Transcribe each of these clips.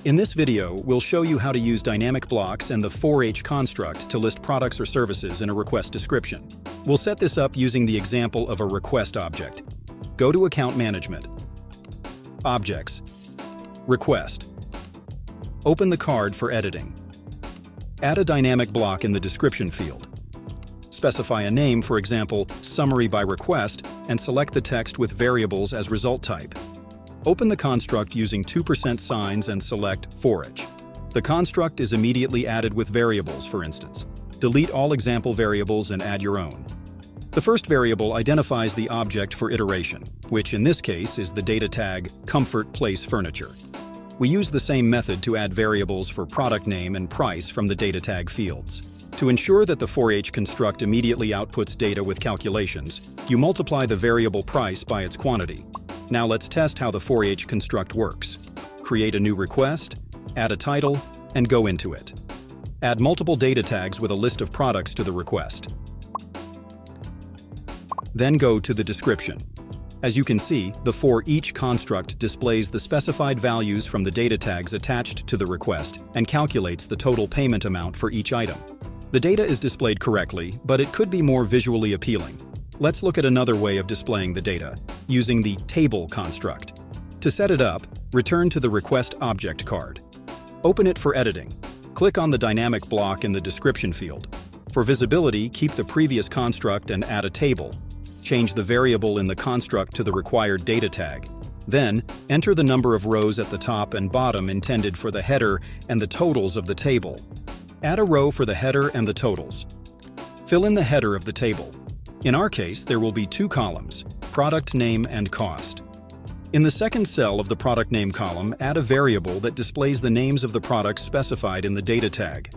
In this video, we'll show you how to use dynamic blocks and the FOREACH construct to list products or services in a request description. We'll set this up using the example of a request object. Go to Account Management, Objects, Request. Open the card for editing. Add a dynamic block in the description field. Specify a name, for example, Summary by Request, and select the text with variables as result type. Open the construct using 2% signs and select FOREACH. The construct is immediately added with variables, for instance. Delete all example variables and add your own. The first variable identifies the object for iteration, which in this case is the data tag Comfort Place Furniture. We use the same method to add variables for product name and price from the data tag fields. To ensure that the FOREACH construct immediately outputs data with calculations, you multiply the variable price by its quantity. Now let's test how the FOREACH construct works. Create a new request, add a title, and go into it. Add multiple data tags with a list of products to the request. Then go to the description. As you can see, the FOREACH construct displays the specified values from the data tags attached to the request and calculates the total payment amount for each item. The data is displayed correctly, but it could be more visually appealing. Let's look at another way of displaying the data, using the table construct. To set it up, return to the Request Object card. Open it for editing. Click on the dynamic block in the description field. For visibility, keep the previous construct and add a table. Change the variable in the construct to the required data tag. Then, enter the number of rows at the top and bottom intended for the header and the totals of the table. Add a row for the header and the totals. Fill in the header of the table. In our case, there will be two columns, product name and cost. In the second cell of the product name column, add a variable that displays the names of the products specified in the data tag.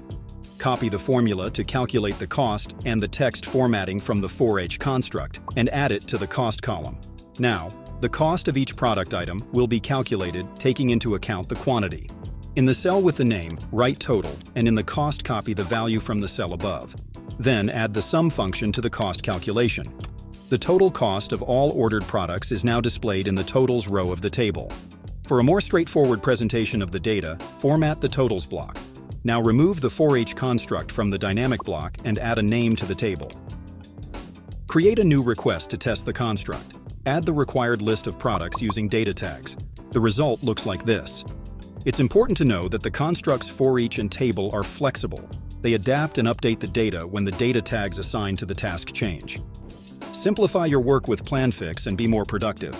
Copy the formula to calculate the cost and the text formatting from the FOREACH construct and add it to the cost column. Now, the cost of each product item will be calculated taking into account the quantity. In the cell with the name, write total, and in the cost copy the value from the cell above. Then add the sum function to the cost calculation. The total cost of all ordered products is now displayed in the totals row of the table. For a more straightforward presentation of the data, format the totals block. Now remove the FOREACH construct from the dynamic block and add a name to the table. Create a new request to test the construct. Add the required list of products using data tags. The result looks like this. It's important to know that the constructs FOREACH and table are flexible. They adapt and update the data when the data tags assigned to the task change. Simplify your work with Planfix and be more productive.